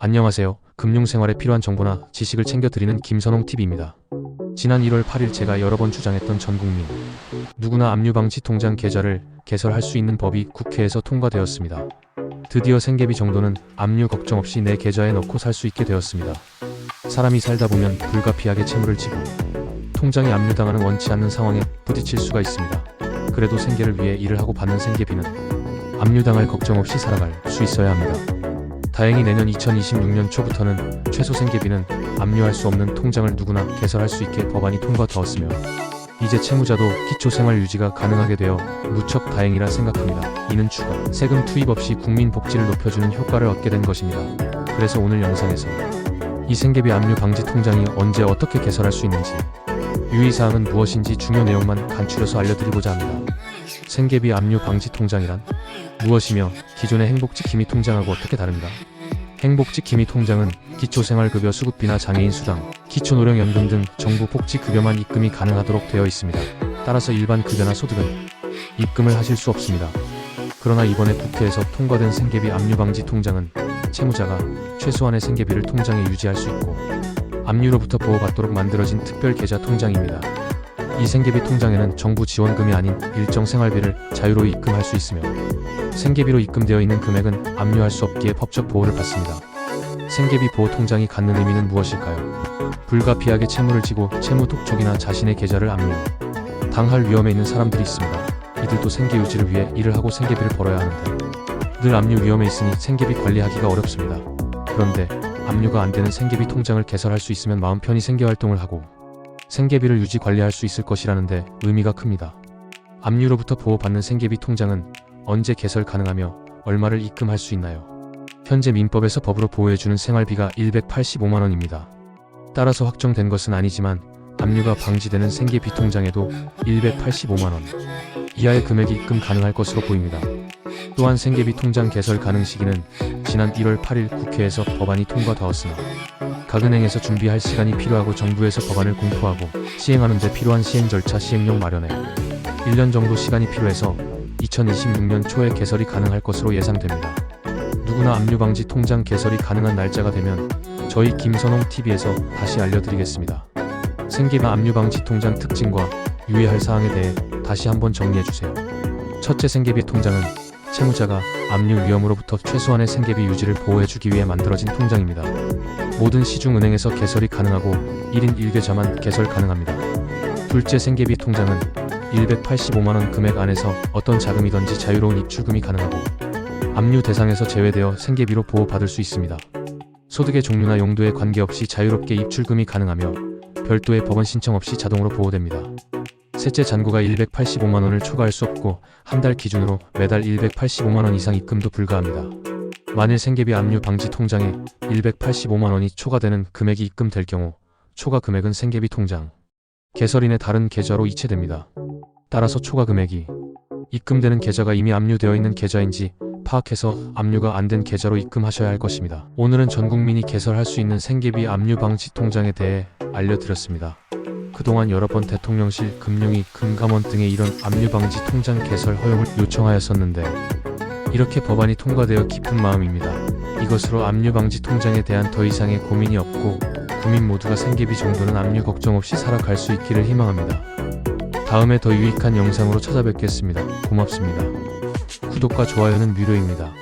안녕하세요. 금융생활에 필요한 정보나 지식을 챙겨드리는 김선홍TV입니다. 지난 1월 8일 제가 여러 번 주장했던 전국민 누구나 압류방지 통장 계좌를 개설할 수 있는 법이 국회에서 통과되었습니다. 드디어 생계비 정도는 압류 걱정 없이 내 계좌에 넣고 살 수 있게 되었습니다. 사람이 살다 보면 불가피하게 채무를 지고 통장이 압류당하는 원치 않는 상황에 부딪힐 수가 있습니다. 그래도 생계를 위해 일을 하고 받는 생계비는 압류당할 걱정 없이 살아갈 수 있어야 합니다. 다행히 내년 2026년 초부터는 최소 생계비는 압류할 수 없는 통장을 누구나 개설할 수 있게 법안이 통과되었으며 이제 채무자도 기초생활 유지가 가능하게 되어 무척 다행이라 생각합니다. 이는 추가 세금 투입 없이 국민 복지를 높여주는 효과를 얻게 된 것입니다. 그래서 오늘 영상에서 이 생계비 압류 방지 통장이 언제 어떻게 개설할 수 있는지, 유의사항은 무엇인지 중요 내용만 간추려서 알려드리고자 합니다. 생계비 압류 방지 통장이란 무엇이며 기존의 행복지 기미 통장하고 어떻게 다른가? 행복지 기미 통장은 기초생활급여 수급비나 장애인 수당, 기초노령연금 등 정부 복지급여만 입금이 가능하도록 되어 있습니다. 따라서 일반 급여나 소득은 입금을 하실 수 없습니다. 그러나 이번에 국회에서 통과된 생계비 압류 방지 통장은 채무자가 최소한의 생계비를 통장에 유지할 수 있고 압류로부터 보호받도록 만들어진 특별 계좌 통장입니다. 이 생계비 통장에는 정부 지원금이 아닌 일정 생활비를 자유로이 입금할 수 있으며 생계비로 입금되어 있는 금액은 압류할 수 없기에 법적 보호를 받습니다. 생계비 보호 통장이 갖는 의미는 무엇일까요? 불가피하게 채무를 지고 채무 독촉이나 자신의 계좌를 압류 당할 위험에 있는 사람들이 있습니다. 이들도 생계 유지를 위해 일을 하고 생계비를 벌어야 하는데 늘 압류 위험에 있으니 생계비 관리하기가 어렵습니다. 그런데 압류가 안 되는 생계비 통장을 개설할 수 있으면 마음 편히 생계 활동을 하고 생계비를 유지 관리할 수 있을 것이라는데 의미가 큽니다. 압류로부터 보호받는 생계비 통장은 언제 개설 가능하며 얼마를 입금할 수 있나요? 현재 민법에서 법으로 보호해주는 생활비가 185만원입니다. 따라서 확정된 것은 아니지만 압류가 방지되는 생계비 통장에도 185만원 이하의 금액이 입금 가능할 것으로 보입니다. 또한 생계비 통장 개설 가능 시기는 지난 1월 8일 국회에서 법안이 통과되었으나 각 은행에서 준비할 시간이 필요하고 정부에서 법안을 공포하고 시행하는 데 필요한 시행 절차 시행령 마련에 1년 정도 시간이 필요해서 2026년 초에 개설이 가능할 것으로 예상됩니다. 누구나 압류방지 통장 개설이 가능한 날짜가 되면 저희 김선홍TV에서 다시 알려드리겠습니다. 생계비 압류방지 통장 특징과 유의할 사항에 대해 다시 한번 정리해주세요. 첫째, 생계비 통장은 채무자가 압류 위험으로부터 최소한의 생계비 유지를 보호해주기 위해 만들어진 통장입니다. 모든 시중은행에서 개설이 가능하고 1인 1계좌만 개설 가능합니다. 둘째, 생계비 통장은 185만원 금액 안에서 어떤 자금이든지 자유로운 입출금이 가능하고 압류 대상에서 제외되어 생계비로 보호받을 수 있습니다. 소득의 종류나 용도에 관계없이 자유롭게 입출금이 가능하며 별도의 법원 신청 없이 자동으로 보호됩니다. 셋째, 잔고가 185만원을 초과할 수 없고 한 달 기준으로 매달 185만원 이상 입금도 불가합니다. 만일 생계비 압류 방지 통장에 185만원이 초과되는 금액이 입금될 경우 초과 금액은 생계비 통장 개설인의 다른 계좌로 이체됩니다. 따라서 초과 금액이 입금되는 계좌가 이미 압류되어 있는 계좌인지 파악해서 압류가 안 된 계좌로 입금하셔야 할 것입니다. 오늘은 전 국민이 개설할 수 있는 생계비 압류 방지 통장에 대해 알려드렸습니다. 그동안 여러 번 대통령실, 금융위, 금감원 등의 이런 압류 방지 통장 개설 허용을 요청하였었는데 이렇게 법안이 통과되어 기쁜 마음입니다. 이것으로 압류 방지 통장에 대한 더 이상의 고민이 없고 국민 모두가 생계비 정도는 압류 걱정 없이 살아갈 수 있기를 희망합니다. 다음에 더 유익한 영상으로 찾아뵙겠습니다. 고맙습니다. 구독과 좋아요는 무료입니다.